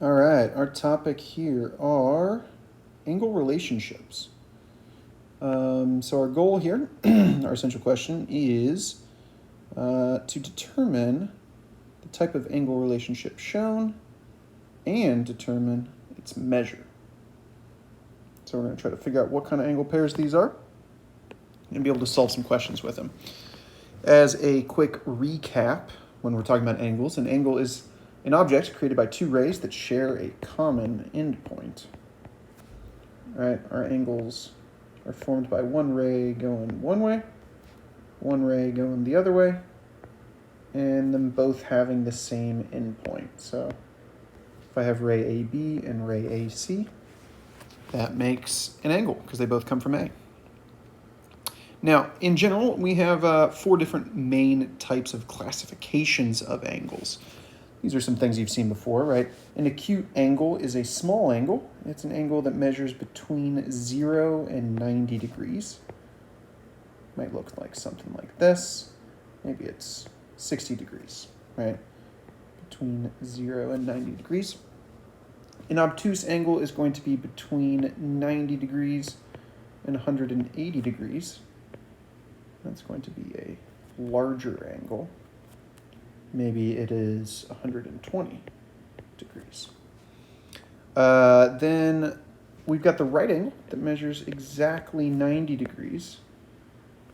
All right, our topic here are angle relationships. So our goal here, our essential question is to determine the type of angle relationship shown and determine its measure. So we're going to try to figure out what kind of angle pairs these are and be able to solve some questions with them. As a quick recap, when we're talking about angles, an angle is an object created by two rays that share a common endpoint. Right, our angles are formed by one ray going one way, one ray going the other way, and them both having the same endpoint. So if I have ray AB and ray AC, that makes an angle because they both come from A. Now, in general, we have 4 different main types of classifications of angles. These are some things you've seen before, right? An acute angle is a small angle. It's an angle that measures between 0 and 90 degrees. Might look like something like this. Maybe it's 60 degrees, right? Between 0 and 90 degrees. An obtuse angle is going to be between 90 degrees and 180 degrees. That's going to be a larger angle. Maybe it is 120 degrees. Then we've got the right angle that measures exactly 90 degrees.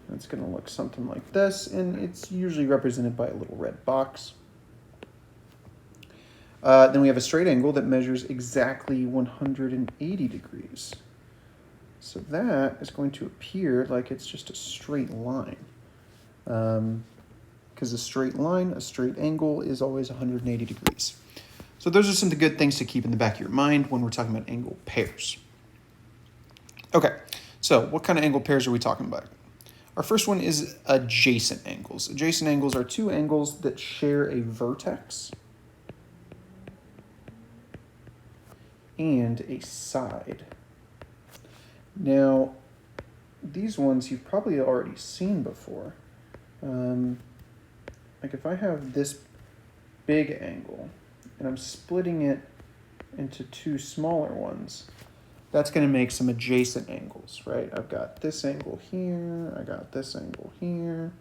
That's going to look something like this, and it's usually represented by a little red box. Then we have a straight angle that measures exactly 180 degrees. So that is going to appear like it's just a straight line. Because a straight line, a straight angle is always 180 degrees. So those are some of the good things to keep in the back of your mind when we're talking about angle pairs. Okay, so what kind of angle pairs are we talking about? Our first one is adjacent angles. Adjacent angles are two angles that share a vertex and a side. Now, these ones you've probably already seen before. Like if I have this big angle and I'm splitting it into two smaller ones, that's going to make some adjacent angles, right? I've got this angle here, I got this angle here,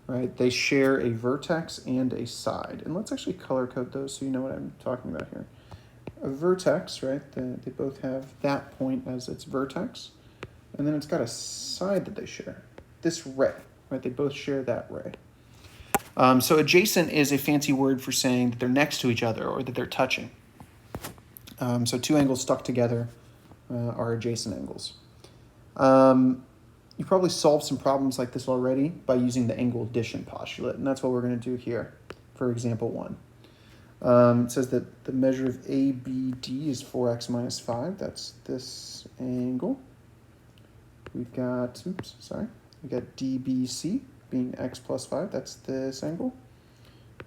right? They share a vertex and a side. And let's actually color code those so you know what I'm talking about here. A vertex, right? They both have that point as its vertex. And then it's got a side that they share. This ray, right? They both share that ray. So adjacent is a fancy word for saying that they're next to each other or that they're touching. So two angles stuck together are adjacent angles. You probably solved some problems like this already by using the angle addition postulate, and that's what we're going to do here for example 1. It says that the measure of ABD is 4x minus 5. That's this angle. We've got, DBC being x plus 5. That's this angle.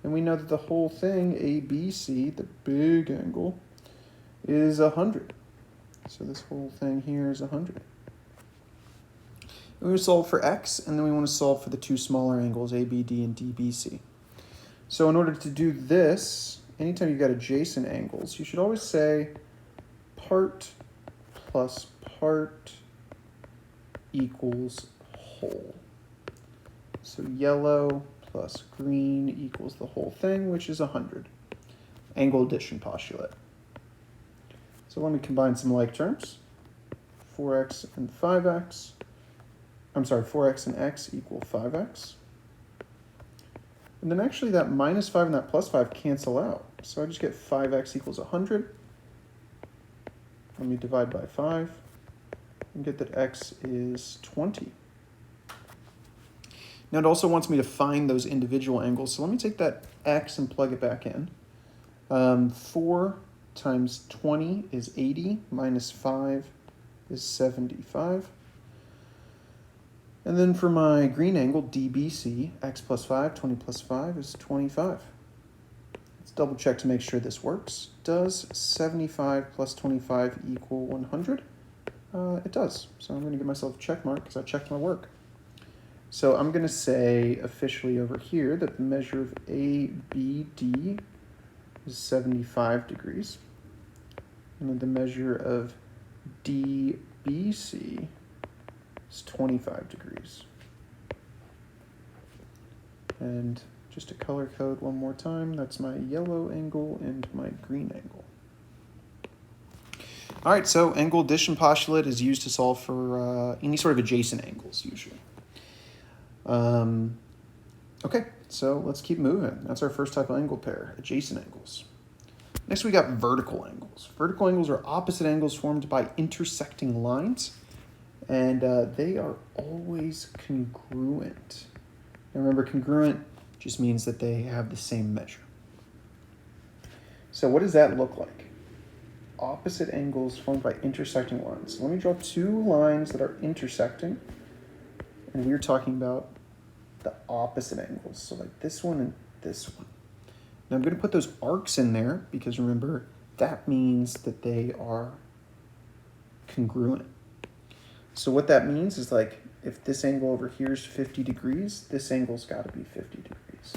And we know that the whole thing, ABC, the big angle, is 100. So this whole thing here is 100. We want to solve for x, and then we want to solve for the two smaller angles, ABD and DBC. So in order to do this, anytime you've got adjacent angles, you should always say part plus part equals whole. So yellow plus green equals the whole thing, which is 100. Angle addition postulate. So let me combine some like terms. 4x and 5x. 4x and x equal 5x. And then actually that minus 5 and that plus 5 cancel out. So I just get 5x equals 100. Let me divide by 5 and get that x is 20. Now it also wants me to find those individual angles. So let me take that x and plug it back in. 4 times 20 is 80, minus 5 is 75. And then for my green angle, DBC, x plus 5, 20 plus 5 is 25. Let's double check to make sure this works. Does 75 plus 25 equal 100? It does. So I'm going to give myself a check mark because I checked my work. So I'm going to say officially over here that the measure of ABD is 75 degrees. And then the measure of DBC is 25 degrees. And just to color code one more time, that's my yellow angle and my green angle. All right, so angle addition postulate is used to solve for any sort of adjacent angles, usually. Okay, so let's keep moving. That's our first type of angle pair, adjacent angles. Next, we got vertical angles. Vertical angles are opposite angles formed by intersecting lines, and they are always congruent. And remember, congruent just means that they have the same measure. So what does that look like? Opposite angles formed by intersecting lines. So let me draw two lines that are intersecting, and we're talking about the opposite angles. So like this one and this one. Now I'm going to put those arcs in there because remember, that means that they are congruent. So what that means is like, if this angle over here is 50 degrees, this angle's got to be 50 degrees.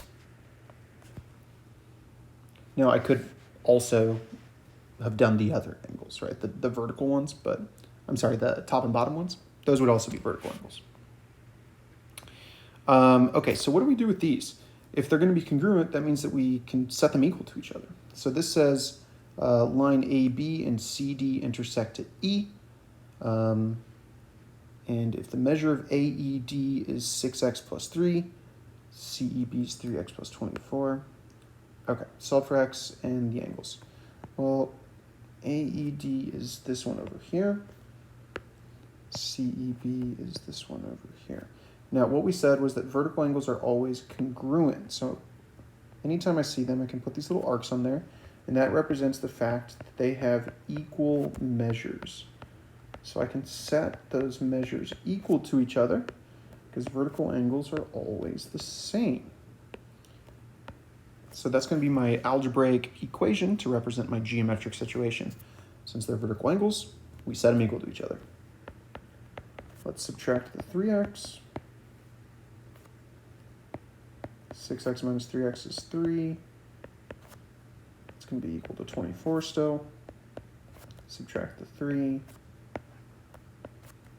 Now I could also have done the other angles, right? The vertical ones, but I'm sorry, the top and bottom ones. Those would also be vertical angles. Okay, so what do we do with these? If they're going to be congruent, that means that we can set them equal to each other. So this says line AB and CD intersect at E. And if the measure of AED is 6x plus 3, CEB is 3x plus 24. Okay, solve for x and the angles. Well, AED is this one over here. CEB is this one over here. Now, what we said was that vertical angles are always congruent. So anytime I see them, I can put these little arcs on there, and that represents the fact that they have equal measures. So I can set those measures equal to each other because vertical angles are always the same. So that's going to be my algebraic equation to represent my geometric situation. Since they're vertical angles, we set them equal to each other. Let's subtract the 3x. 6x minus 3x is 3. It's going to be equal to 24 still. Subtract the 3.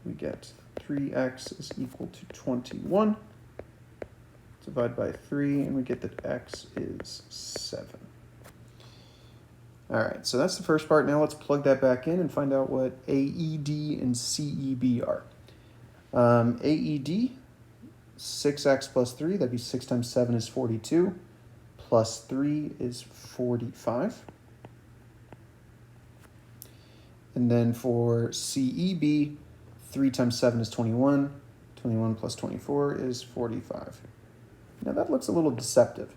We get 3x is equal to 21. Divide by 3, and we get that x is 7. All right, so that's the first part. Now let's plug that back in and find out what AED and CEB are. AED, 6x plus 3, that'd be 6 times 7 is 42, plus 3 is 45. And then for CEB, 3 times 7 is 21, 21 plus 24 is 45. Now that looks a little deceptive,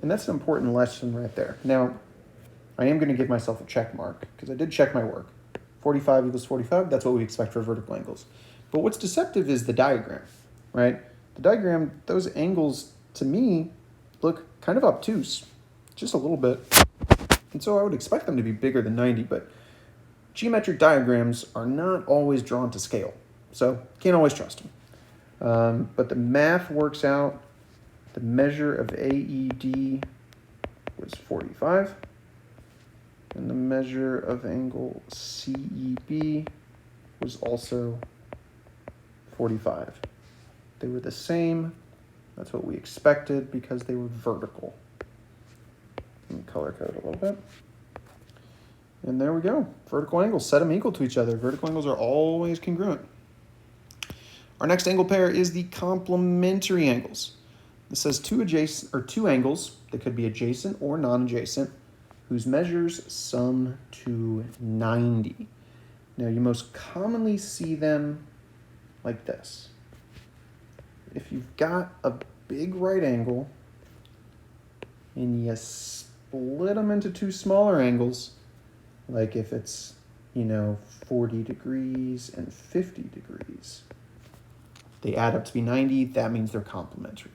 and that's an important lesson right there. Now, I am going to give myself a check mark because I did check my work. 45 equals 45, that's what we expect for vertical angles. But what's deceptive is the diagram, right? The diagram, those angles, to me, look kind of obtuse, just a little bit. And so I would expect them to be bigger than 90, but geometric diagrams are not always drawn to scale, so can't always trust them. But the math works out. The measure of AED was 45, and the measure of angle CEB was also 45. They were the same. That's what we expected because they were vertical. Let me color code a little bit. And there we go. Vertical angles, set them equal to each other. Vertical angles are always congruent. Our next angle pair is the complementary angles. This says two angles that could be adjacent or non-adjacent whose measures sum to 90. Now you most commonly see them like this. If you've got a big right angle and you split them into two smaller angles, like if it's, 40 degrees and 50 degrees, they add up to be 90, that means they're complementary.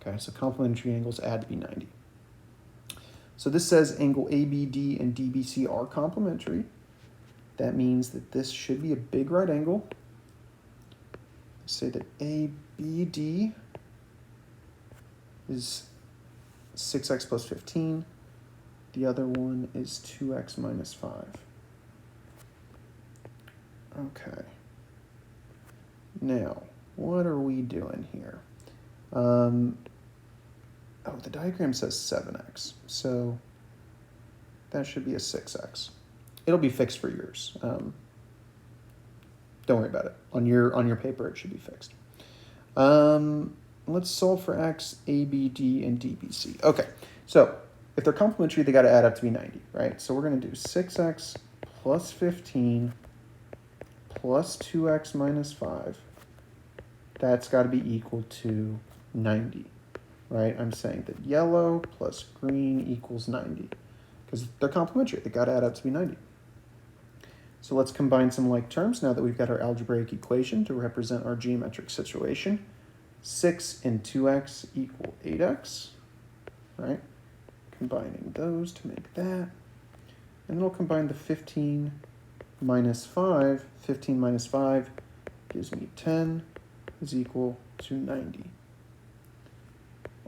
Okay, so complementary angles add to be 90. So this says angle ABD and DBC are complementary. That means that this should be a big right angle. Say that ABD is 6x plus 15. The other one is 2x minus 5. Okay. Now, what are we doing here? Oh, the diagram says 7x, so that should be a 6x. It'll be fixed for yours. Don't worry about it. On your paper, it should be fixed. Let's solve for x, a, b, d, and d, b, c. Okay, so if they're complementary, they got to add up to be 90, right? So we're going to do 6x plus 15 plus 2x minus 5. That's got to be equal to 90, right? I'm saying that yellow plus green equals 90 because they're complementary. They got to add up to be 90. So let's combine some like terms now that we've got our algebraic equation to represent our geometric situation. 6 and 2x equal 8x, right? Combining those to make that. And then we'll combine the 15 minus 5. 15 minus 5 gives me 10 is equal to 90.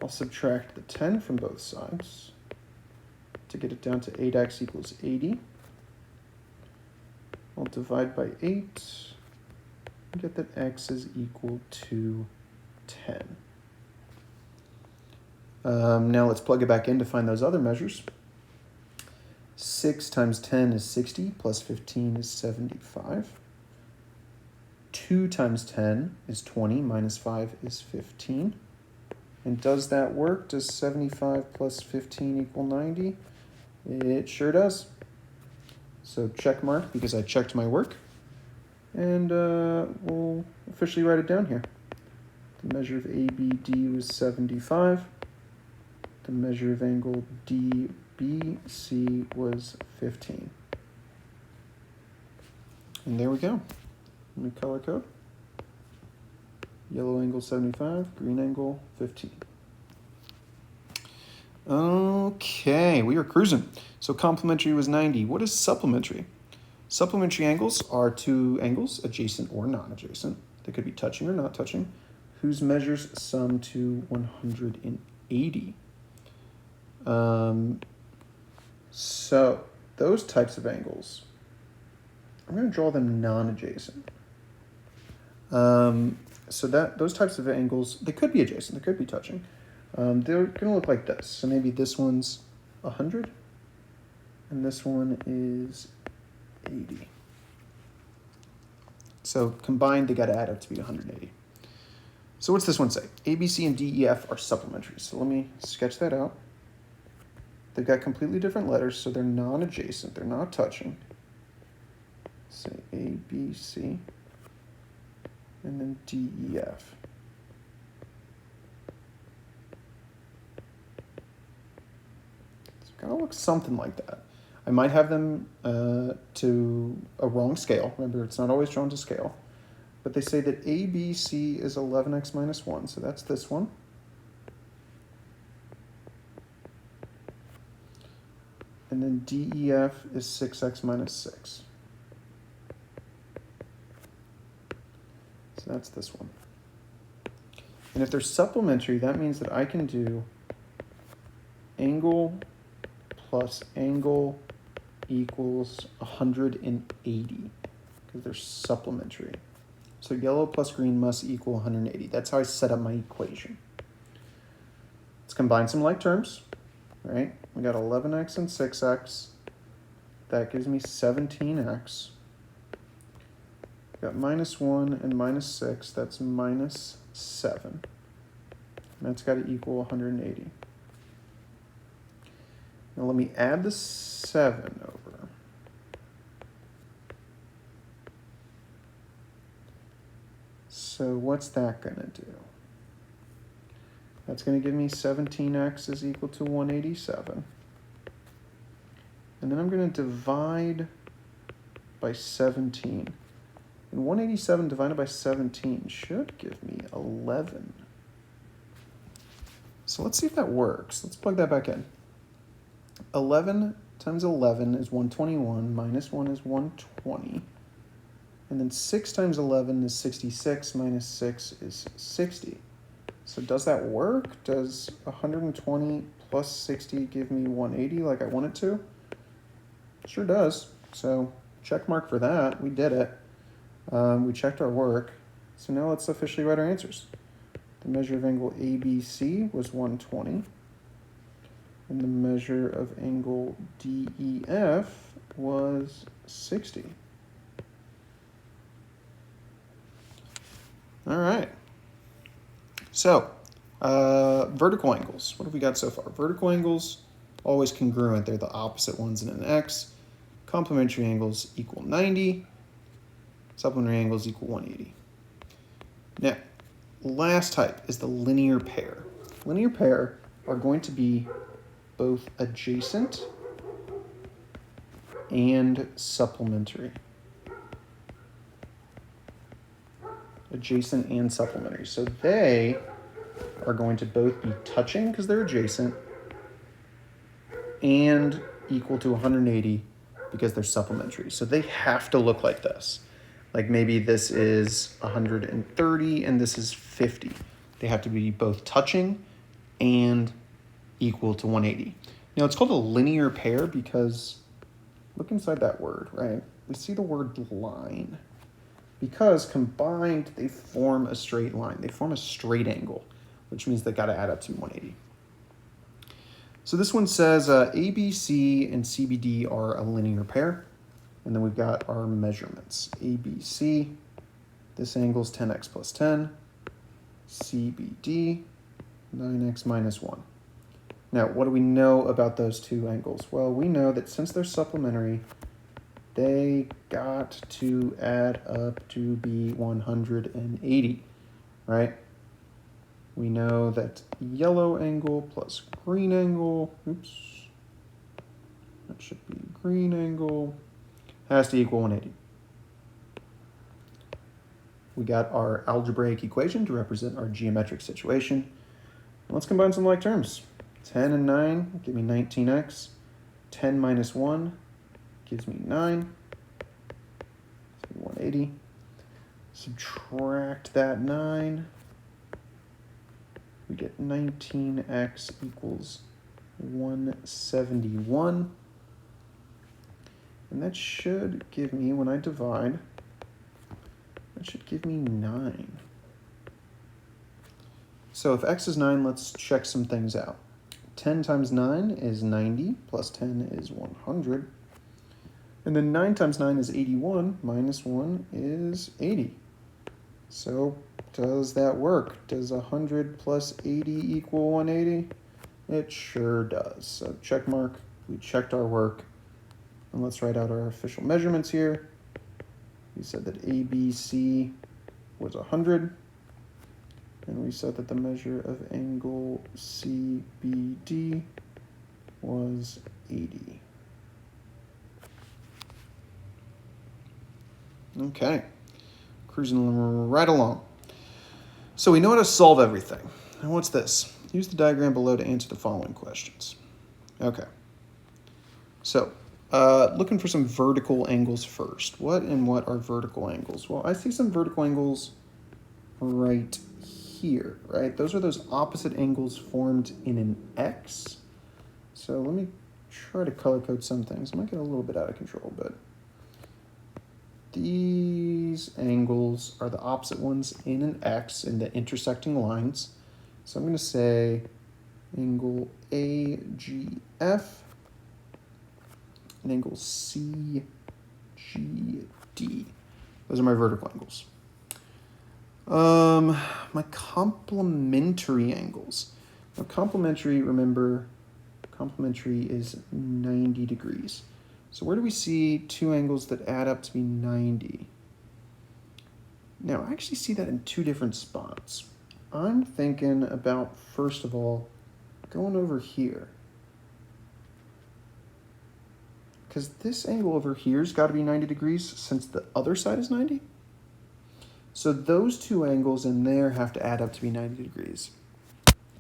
I'll subtract the 10 from both sides to get it down to 8x equals 80. I'll divide by 8 and get that x is equal to 10. Now let's plug it back in to find those other measures. 6 times 10 is 60, plus 15 is 75. 2 times 10 is 20, minus 5 is 15. And does that work? Does 75 plus 15 equal 90? It sure does. So check mark because I checked my work. And we'll officially write it down here. The measure of ABD was 75. The measure of angle DBC was 15. And there we go. Let me color code. Yellow angle 75, green angle 15. Okay, we are cruising. So complementary was 90. What is supplementary? Supplementary angles are two angles, adjacent or non-adjacent. They could be touching or not touching, whose measures sum to 180. So those types of angles, I'm going to draw them non-adjacent. So those types of angles, they could be adjacent, they could be touching. They're going to look like this. So maybe this one's 100, and this one is 80. So combined, they got to add up to be 180. So what's this one say? A, B, C, and D, E, F are supplementary. So let me sketch that out. They've got completely different letters, so they're non-adjacent. They're not touching. Say A, B, C, and then D, E, F. So it kind of looks something like that. I might have them to a wrong scale. Remember, it's not always drawn to scale. But they say that ABC is 11x minus 1, so that's this one. And then DEF is 6x minus 6. So that's this one. And if they're supplementary, that means that I can do angle plus angle equals 180 because they're supplementary. So yellow plus green must equal 180. That's how I set up my equation. Let's combine some like terms, right? We got 11x and 6x. That gives me 17x. We got minus 1 and minus 6. That's minus 7. And that's got to equal 180. Now let me add the 7 over. So what's that going to do? That's going to give me 17x is equal to 187. And then I'm going to divide by 17. And 187 divided by 17 should give me 11. So let's see if that works. Let's plug that back in. 11 times 11 is 121, minus 1 is 120. And then 6 times 11 is 66, minus 6 is 60. So does that work? Does 120 plus 60 give me 180 like I want it to? Sure does. So check mark for that. We did it. We checked our work. So now let's officially write our answers. The measure of angle ABC was 120. And the measure of angle DEF was 60. All right. So, vertical angles. What have we got so far? Vertical angles, always congruent. They're the opposite ones in an X. Complementary angles equal 90. Supplementary angles equal 180. Now, last type is the linear pair. Linear pair are going to be both adjacent and supplementary. Adjacent and supplementary. So they are going to both be touching because they're adjacent and equal to 180 because they're supplementary. So they have to look like this. Like maybe this is 130 and this is 50. They have to be both touching and equal to 180. Now it's called a linear pair because look inside that word, right? We see the word line. Because combined, they form a straight line. They form a straight angle, which means they got to add up to 180. So this one says ABC and CBD are a linear pair. And then we've got our measurements. ABC, this angle is 10x plus 10. CBD, 9x minus 1. Now, what do we know about those two angles? Well, we know that since they're supplementary, they got to add up to be 180, right? We know that yellow angle plus green angle, oops, that should be green angle, has to equal 180. We got our algebraic equation to represent our geometric situation. Let's combine some like terms. 10 and 9 give me 19x. 10 minus 1 gives me 9. 180. Subtract that 9. We get 19x equals 171. And that should give me, when I divide, that should give me 9. So if x is 9, let's check some things out. 10 times 9 is 90, plus 10 is 100. And then 9 times 9 is 81, minus 1 is 80. So does that work? Does 100 plus 80 equal 180? It sure does. So check mark, we checked our work. And let's write out our official measurements here. We said that ABC was 100. And we said that the measure of angle CBD was 80. Okay, cruising right along. So we know how to solve everything. And what's this? Use the diagram below to answer the following questions. Okay, so looking for some vertical angles first. What are vertical angles? Well, I see some vertical angles right here, right? Those are those opposite angles formed in an X. So let me try to color code some things. I might get a little bit out of control, but these angles are the opposite ones in an X in the intersecting lines. So I'm going to say angle AGF and angle CGD. Those are my vertical angles. My complementary angles. Now complementary, remember, complementary is 90 degrees. So where do we see two angles that add up to be 90? Now, I actually see that in two different spots. I'm thinking about, first of all, going over here. Because this angle over here's got to be 90 degrees since the other side is 90. So those two angles in there have to add up to be 90 degrees.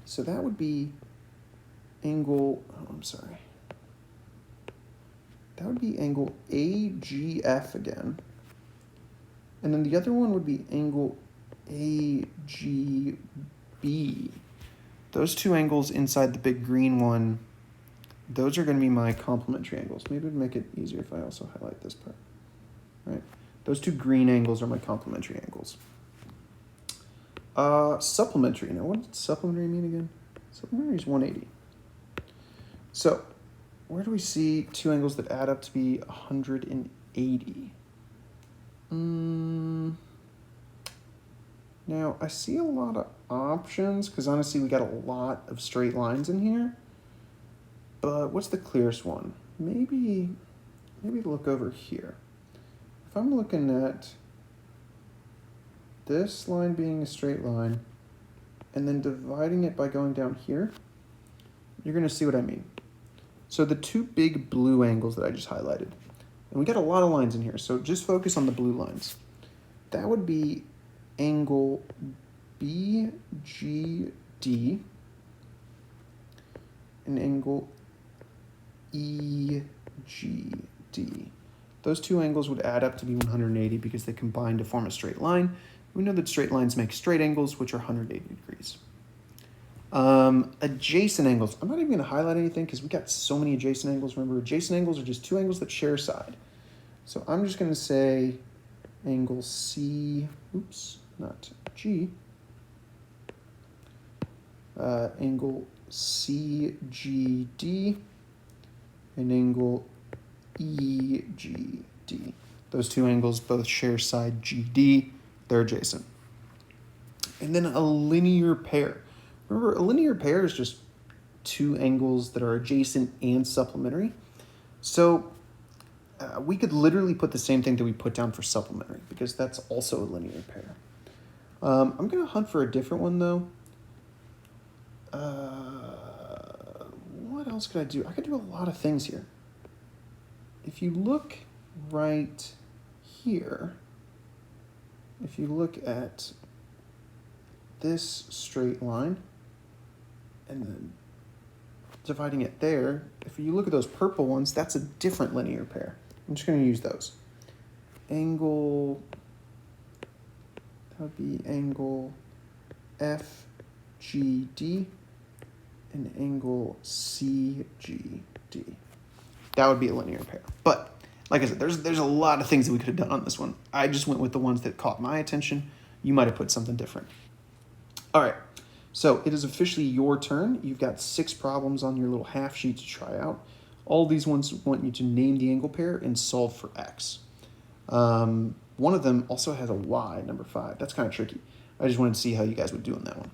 So that would be angle, that would be angle AGF again. And then the other one would be angle AGB. those two angles inside the big green one, those are going to be my complementary angles. Maybe it'd make it easier if I also highlight this part. Right? Those two green angles are my complementary angles. Supplementary. Now, what does supplementary mean again? Supplementary is 180. So, where do we see two angles that add up to be 180? Now, I see a lot of options, because honestly, we got a lot of straight lines in here. But what's the clearest one? Maybe look over here. If I'm looking at this line being a straight line, and then dividing it by going down here, you're going to see what I mean. So the two big blue angles that I just highlighted, and we got a lot of lines in here, so just focus on the blue lines. That would be angle BGD and angle EGD. Those two angles would add up to be 180 because they combine to form a straight line. We know that straight lines make straight angles, which are 180 degrees. Adjacent angles. I'm not even going to highlight anything because we got so many adjacent angles. Remember, adjacent angles are just two angles that share a side. So I'm just going to say angle C, oops, not G, angle CGD and angle EGD. Those two angles both share side GD. They're adjacent. And then a linear pair. Remember, a linear pair is just two angles that are adjacent and supplementary. So we could literally put the same thing that we put down for supplementary because that's also a linear pair. I'm going to hunt for a different one, though. What else could I do? I could do a lot of things here. If you look right here, if you look at this straight line and then dividing it there, if you look at those purple ones, that's a different linear pair. I'm just going to use those. Angle, that would be angle FGD and angle CGD. That would be a linear pair. But like I said, there's a lot of things that we could have done on this one. I just went with the ones that caught my attention. You might have put something different. All right, so it is officially your turn. You've got 6 problems on your little half sheet to try out. All these ones want you to name the angle pair and solve for x. One of them also has a y, number 5. That's kind of tricky. I just wanted to see how you guys would do on that one.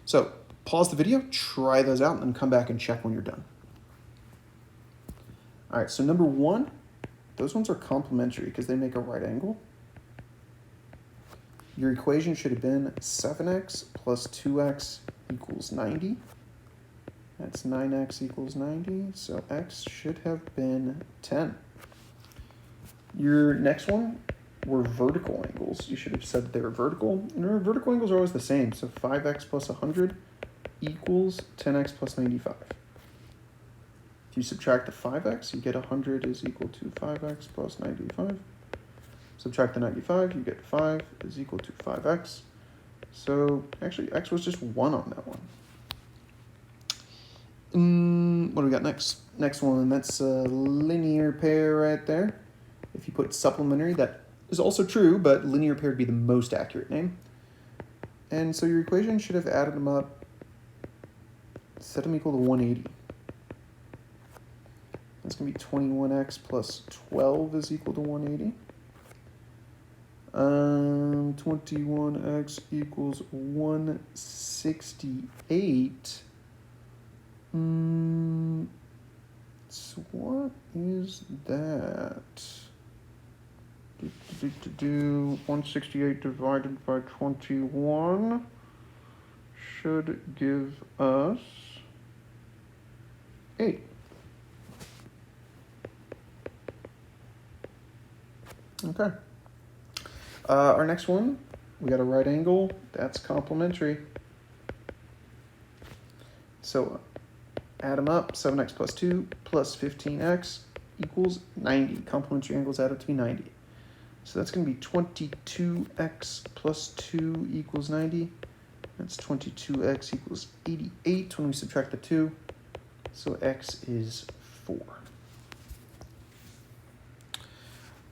So pause the video, try those out, and then come back and check when you're done. All right, so number 1, those ones are complementary because they make a right angle. Your equation should have been 7x plus 2x equals 90. That's 9x equals 90, so x should have been 10. Your next one were vertical angles. You should have said that they were vertical. And remember, vertical angles are always the same, so 5x plus 100 equals 10x plus 95. If you subtract the 5x, you get 100 is equal to 5x plus 95. Subtract the 95, you get 5 is equal to 5x. So actually, x was just 1 on that one. What do we got next? Next one, that's a linear pair right there. If you put supplementary, that is also true, but linear pair would be the most accurate name. And so your equation should have added them up, set them equal to 180. That's going to be 21x plus 12 is equal to 180. 21x equals 168. So what is that? 168 divided by 21 should give us 8. Okay. Our next one, we got a right angle. That's complementary. So add them up. 7x plus 2 plus 15x equals 90. Complementary angles add up to be 90. So that's going to be 22x plus 2 equals 90. That's 22x equals 88 when we subtract the 2. So x is 4.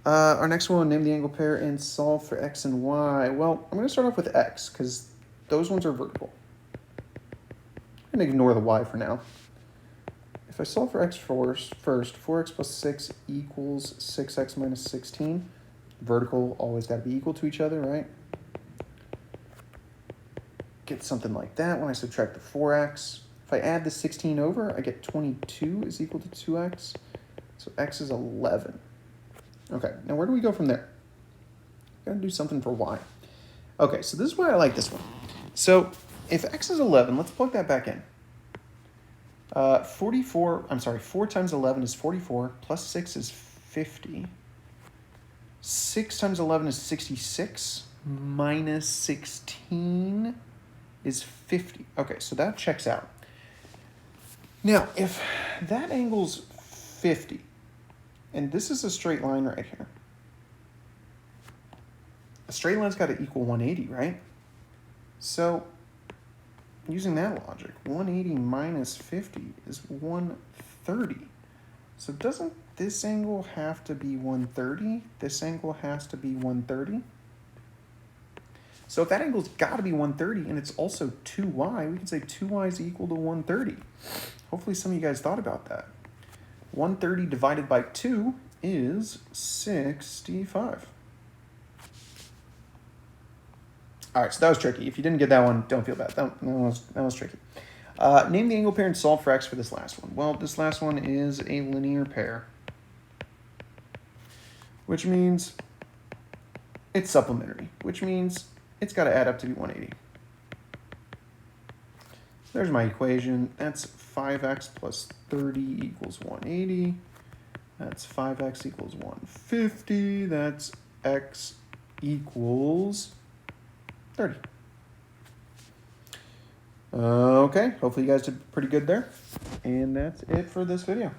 Our next one, name the angle pair and solve for x and y. Well, I'm going to start off with x because those ones are vertical. I'm going to ignore the y for now. If I solve for x first, 4x plus 6 equals 6x minus 16. Vertical always got to be equal to each other, right? Get something like that when I subtract the 4x. If I add the 16 over, I get 22 is equal to 2x. So x is 11. Okay, now where do we go from there? Gotta do something for y. Okay, so this is why I like this one. So if x is 11, let's plug that back in. 4 times 11 is 44, plus 6 is 50. 6 times 11 is 66, minus 16 is 50. Okay, so that checks out. Now, if that angle's 50, and this is a straight line right here, a straight line's got to equal 180, right? So, using that logic, 180 minus 50 is 130. So doesn't this angle have to be 130? This angle has to be 130. So if that angle's got to be 130 and it's also 2y, we can say 2y is equal to 130. Hopefully some of you guys thought about that. 130 divided by 2 is 65. All right, so that was tricky. If you didn't get that one, don't feel bad. That was tricky. Name the angle pair and solve for x for this last one. Well, this last one is a linear pair, which means it's supplementary, which means it's got to add up to be 180. So there's my equation. That's 5x plus 30 equals 180. That's 5x equals 150. That's x equals 30. Okay, hopefully you guys did pretty good there. And that's it for this video.